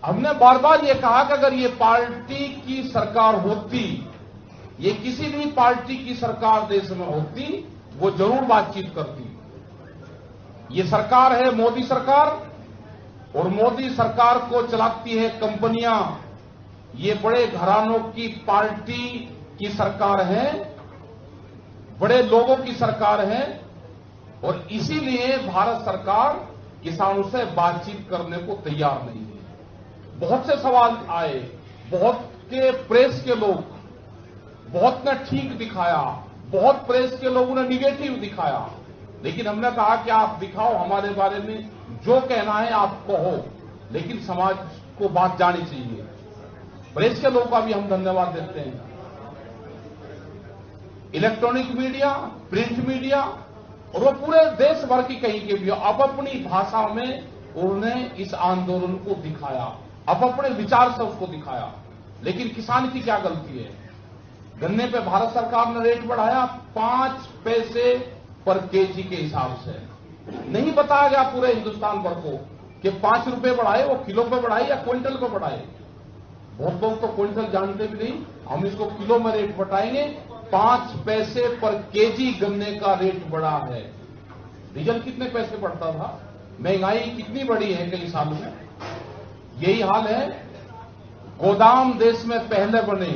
हमने बार बार ये कहा कि अगर ये पार्टी की सरकार होती, ये किसी भी पार्टी की सरकार देश में होती, वो जरूर बातचीत करती। ये सरकार है मोदी सरकार, और मोदी सरकार को चलाती है कंपनियां। ये बड़े घरानों की पार्टी की सरकार है, बड़े लोगों की सरकार है, और इसीलिए भारत सरकार किसानों से बातचीत करने को तैयार नहीं है। बहुत से सवाल आए, बहुत के प्रेस के लोग, बहुत ने ठीक दिखाया, बहुत प्रेस के लोगों ने निगेटिव दिखाया, लेकिन हमने कहा कि आप दिखाओ, हमारे बारे में जो कहना है आप कहो, लेकिन समाज को बात जानी चाहिए। प्रेस के लोगों का भी हम धन्यवाद देते हैं। इलेक्ट्रॉनिक मीडिया, प्रिंट मीडिया, और वो पूरे देश भर की कहीं के भी अब अपनी भाषा में उन्होंने इस आंदोलन को दिखाया, अब अपने विचार से उसको दिखाया। लेकिन किसान की क्या गलती है? गन्ने पे भारत सरकार ने रेट बढ़ाया 5 पैसे पर केजी के हिसाब से। नहीं बताया गया पूरे हिंदुस्तान भर को कि 5 रुपए बढ़ाए, वो किलो पे बढ़ाए या क्विंटल पे बढ़ाए। बहुत लोग तो क्विंटल जानते भी नहीं, हम इसको किलो में रेट बढ़ाएंगे। 5 पैसे पर केजी गन्ने का रेट बढ़ा है। डीजल कितने पैसे बढ़ता था? महंगाई कितनी बढ़ी है कई सालों में। यही हाल है। गोदाम देश में पहले बने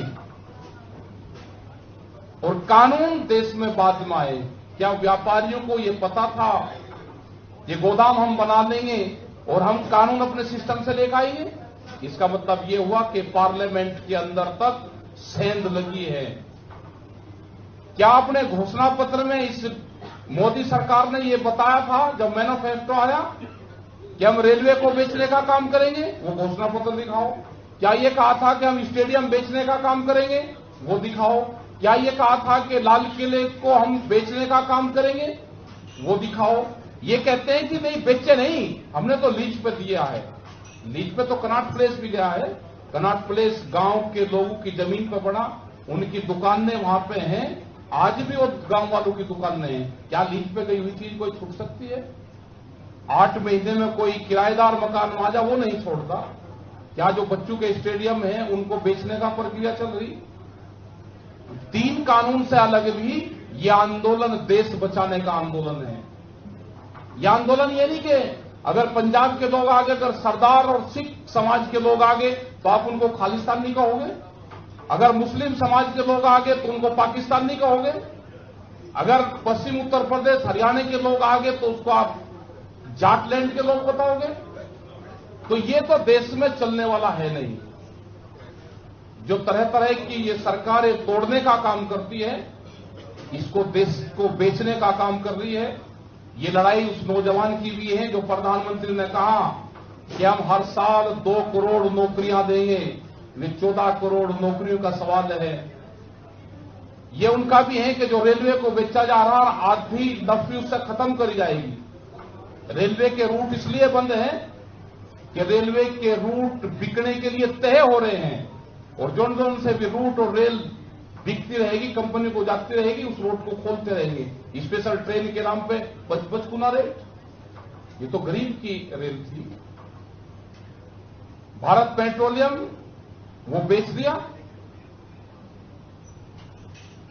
और कानून देश में बाद में आए। क्या व्यापारियों को यह पता था ये गोदाम हम बना लेंगे और हम कानून अपने सिस्टम से लेकर आएंगे? इसका मतलब यह हुआ कि पार्लियामेंट के अंदर तक सेंध लगी है। क्या अपने घोषणा पत्र में इस मोदी सरकार ने यह बताया था जब मैनिफेस्टो आया कि हम रेलवे को बेचने का काम करेंगे? वो घोषणा पत्र दिखाओ। क्या यह कहा था कि हम स्टेडियम बेचने का काम करेंगे? वो दिखाओ। क्या यह कहा था कि लाल किले को हम बेचने का काम करेंगे? वो दिखाओ। ये कहते हैं कि नहीं बेचे नहीं, हमने तो लीज पे दिया है। लीज पे तो कनॉट प्लेस भी गया है। कनॉट प्लेस गांव के लोगों की जमीन पर बना, उनकी दुकानें वहां पे हैं, आज भी वो गांव वालों की दुकानें हैं। क्या लीज पे गई हुई चीज कोई छूट सकती है? 8 महीने में कोई किराएदार मकान माजा वो नहीं छोड़ता। क्या जो बच्चों के स्टेडियम है उनको बेचने का प्रक्रिया चल रही? 3 कानून से अलग भी ये आंदोलन देश बचाने का आंदोलन है। यह आंदोलन ये नहीं कि अगर पंजाब के लोग आगे, अगर सरदार और सिख समाज के लोग आगे तो आप उनको खालिस्तानी कहोगे? अगर मुस्लिम समाज के लोग आगे तो उनको पाकिस्तानी कहोगे? अगर पश्चिम उत्तर प्रदेश हरियाणा के लोग आगे तो उसको आप जाटलैंड के लोग बताओगे? तो ये तो देश में चलने वाला है नहीं। जो तरह तरह की ये सरकारें तोड़ने का काम करती है, इसको देश को बेचने का काम कर रही है। ये लड़ाई उस नौजवान की भी है जो प्रधानमंत्री ने कहा कि हम हर साल 2 करोड़ नौकरियां देंगे। ये 14 करोड़ नौकरियों का सवाल है। ये उनका भी है कि जो रेलवे को बेचा जा रहा है आधी नफी उससे खत्म करी जाएगी। रेलवे के रूट इसलिए बंद हैं कि रेलवे के रूट बिकने के लिए तय हो रहे हैं, और जोन जोन से भी रूट और रेल बिकती रहेगी, कंपनी को जाती रहेगी, उस रोड को खोलते रहेंगे। स्पेशल ट्रेन के नाम पे 55 गुना रेट। ये तो गरीब की रेल थी। भारत पेट्रोलियम वो बेच दिया।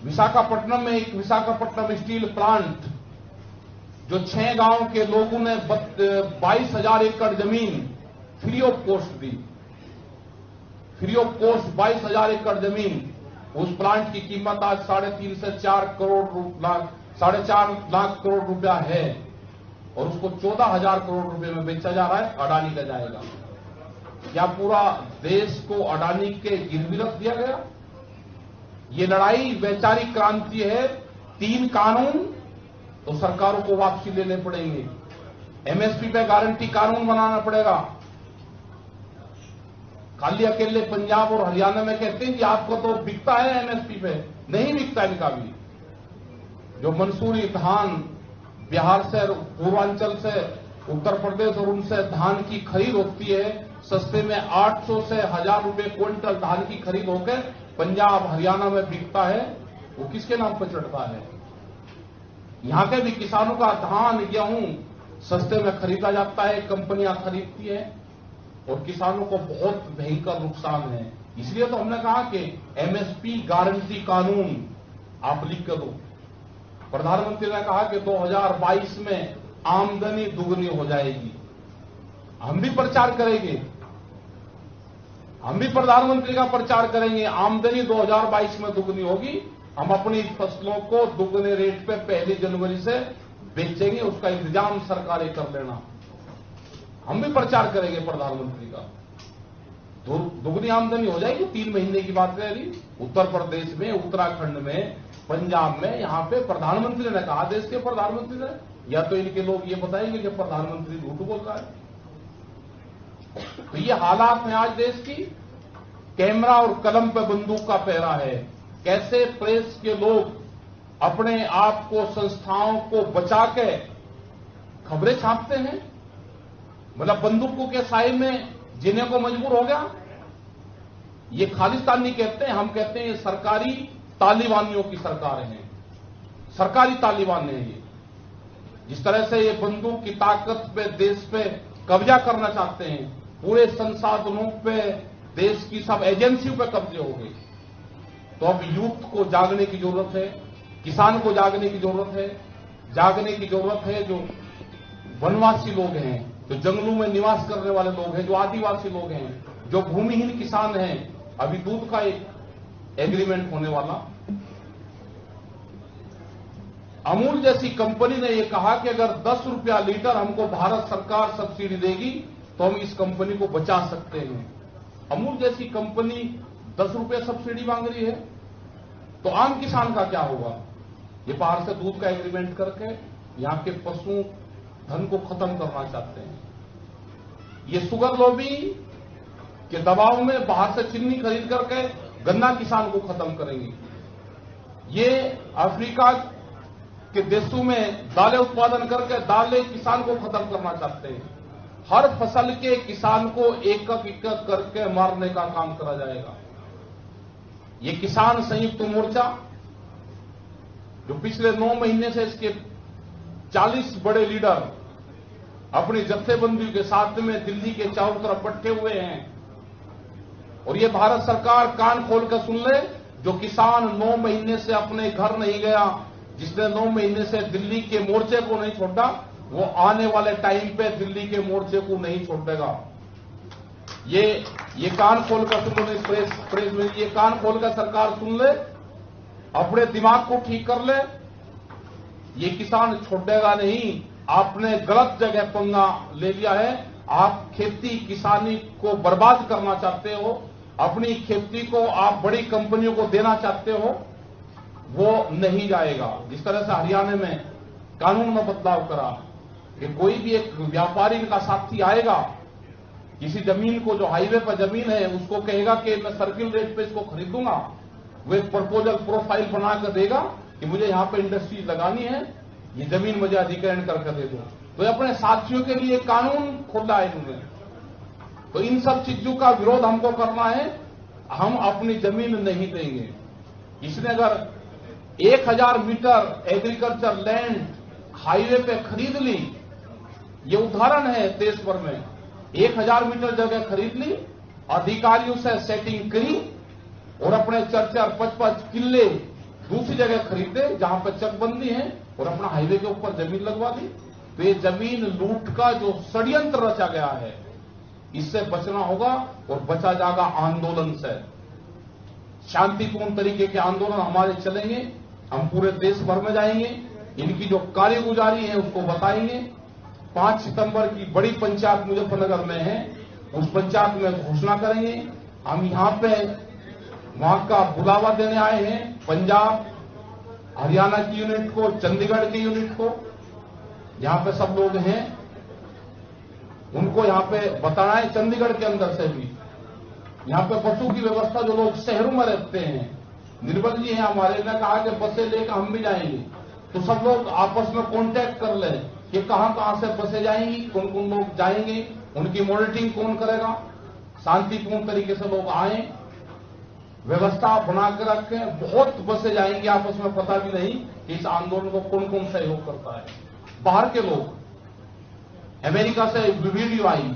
विशाखापट्टनम में एक विशाखापट्टनम स्टील प्लांट जो 6 गांव के लोगों ने 22,000 एकड़ जमीन free of cost the. Free of cost 22,000 एकड़ जमीन। उस प्लांट की कीमत आज 3.5 से 4 करोड़ 4.5 लाख करोड़ रुपया है, और उसको 14,000 करोड़ रुपए में बेचा जा रहा है। अडानी का जाएगा। क्या पूरा देश को अडानी के गिरवी रख दिया गया? ये लड़ाई वैचारिक क्रांति है। 3 कानून तो सरकारों को वापसी लेने पड़ेंगे। एमएसपी पे गारंटी कानून बनाना पड़ेगा। खाली अकेले पंजाब और हरियाणा में कहते हैं कि आपको तो बिकता है एमएसपी पे, नहीं बिकता इनका भी। जो मंसूरी धान बिहार से, पूर्वांचल से, उत्तर प्रदेश और उनसे धान की खरीद होती है, सस्ते में 800 से 1000 रुपए क्विंटल धान की खरीद होकर पंजाब हरियाणा में बिकता है, वो किसके नाम पर चढ़ता है? यहां के भी किसानों का धान गेहूं सस्ते में खरीदा जाता है, कंपनियां खरीदती है। और किसानों को बहुत भयंकर नुकसान है। इसलिए तो हमने कहा कि एमएसपी गारंटी कानून आप लिख कर दो। प्रधानमंत्री ने कहा कि 2022 में आमदनी दुगनी हो जाएगी। हम भी प्रचार करेंगे, हम भी प्रधानमंत्री का प्रचार करेंगे। आमदनी 2022 में दुगनी होगी। हम अपनी फसलों को दुगने रेट पे 1 जनवरी से बेचेंगे, उसका इंतजाम सरकारें कर लेना। हम भी प्रचार करेंगे प्रधानमंत्री का। दुगनी आमदनी हो जाएगी। 3 महीने की बात रह रही। उत्तर प्रदेश में, उत्तराखंड में, पंजाब में, यहां पे प्रधानमंत्री ने कहा, देश के प्रधानमंत्री ने, या तो इनके लोग ये बताएंगे कि प्रधानमंत्री झूठ बोल रहा है। तो ये हालात हैं आज देश की। कैमरा और कलम पे बंदूक का पहरा है। कैसे प्रेस के लोग अपने आप को, संस्थाओं को बचा के खबरें छापते हैं। मतलब बंदूकों के साए में जीने को मजबूर हो गया। ये खालिस्तानी कहते हैं, हम कहते हैं ये सरकारी तालिबानियों की सरकार है। सरकारी तालिबान है ये। जिस तरह से ये बंदूक की ताकत पे, देश पे कब्जा करना चाहते हैं, पूरे संसाधनों पे, देश की सब एजेंसियों पे कब्जे हो गए। तो अब यूथ को जागने की जरूरत है, किसान को जागने की जरूरत है, जागने की जरूरत है। जो वनवासी लोग हैं, जो जंगलों में निवास करने वाले लोग हैं, जो आदिवासी लोग हैं, जो भूमिहीन किसान हैं, अभी दूध का एक एग्रीमेंट होने वाला। अमूल जैसी कंपनी ने यह कहा कि अगर 10 रुपया लीटर हमको भारत सरकार सब्सिडी देगी तो हम इस कंपनी को बचा सकते हैं। अमूल जैसी कंपनी 10 रुपया सब्सिडी मांग रही है, तो आम किसान का क्या होगा? ये बाहर से दूध का एग्रीमेंट करके यहां के पशु धन को खत्म करना चाहते हैं। ये शुगर लॉबी के दबाव में बाहर से चीनी खरीद करके गन्ना किसान को खत्म करेंगे। ये अफ्रीका के देशों में दालें उत्पादन करके दालें किसान को खत्म करना चाहते हैं। हर फसल के किसान को एक एक करके मारने का काम करा जाएगा। ये किसान संयुक्त मोर्चा जो पिछले 9 महीने से इसके 40 बड़े लीडर अपनी जत्थेबंदी के साथ में दिल्ली के चारों तरफ बट्टे हुए हैं। और ये भारत सरकार कान खोल कर सुन ले, जो किसान 9 महीने से अपने घर नहीं गया, जिसने 9 महीने से दिल्ली के मोर्चे को नहीं छोड़ा, वो आने वाले टाइम पे दिल्ली के मोर्चे को नहीं छोड़ेगा। ये कान खोलकर सुन ले, प्रेस में ये कान खोलकर सरकार सुन ले, अपने दिमाग को ठीक कर ले। ये किसान छोड़ेगा नहीं। आपने गलत जगह पंगा ले लिया है। आप खेती किसानी को बर्बाद करना चाहते हो, अपनी खेती को आप बड़ी कंपनियों को देना चाहते हो, वो नहीं जाएगा। जिस तरह से हरियाणा में कानून में बदलाव करा कि कोई भी एक व्यापारी का साथी आएगा, किसी जमीन को, जो हाईवे पर जमीन है, उसको कहेगा कि मैं सर्किल रेट पे इसको खरीदूंगा, वो एक प्रपोजल प्रोफाइल बनाकर देगा कि मुझे यहां पे इंडस्ट्रीज लगानी है, ये जमीन मुझे अधिग्रहण करके दे दो। तो अपने साथियों के लिए कानून खोला है इन्होंने। तो इन सब चीजों का विरोध हमको करना है। हम अपनी जमीन नहीं देंगे। इसने अगर 1000 मीटर एग्रीकल्चर लैंड हाईवे पे खरीद ली, ये उदाहरण है देश भर में, 1000 मीटर जगह खरीद ली, अधिकारियों से सेटिंग करी और अपने 4-4, 5-5 किले दूसरी जगह खरीदे जहां पर चकबंदी है, और अपना हाईवे के ऊपर जमीन लगवा दी। तो ये जमीन लूट का जो षड्यंत्र रचा गया है, इससे बचना होगा। और बचा जाएगा आंदोलन से। शांतिपूर्ण तरीके के आंदोलन हमारे चलेंगे। हम पूरे देश भर में जाएंगे, इनकी जो कार्यगुजारी है उसको बताएंगे। 5 सितंबर की बड़ी पंचायत मुजफ्फरनगर में है, उस पंचायत में घोषणा करेंगे। हम यहां पे वहां का बुलावा देने आए हैं, पंजाब हरियाणा की यूनिट को, चंडीगढ़ की यूनिट को, यहां पे सब लोग हैं, उनको यहां पे बताना है। चंडीगढ़ के अंदर से भी यहां पे बसों की व्यवस्था, जो लोग शहरों में रहते हैं, निर्मल जी हैं हमारे, ने कहा कि बसें लेकर हम भी जाएंगे। तो सब लोग आपस में कांटेक्ट कर लें कि कहां से बसें जाएंगी, कौन कौन लोग जाएंगे, उनकी मॉनिटरिंग कौन करेगा। शांतिपूर्ण तरीके से लोग आए, व्यवस्था बनाकर रखें। बहुत बसें जाएंगी, आपस में पता भी नहीं कि इस आंदोलन को कौन कौन सहयोग करता है। बाहर के लोग, अमेरिका से वीडियो आई,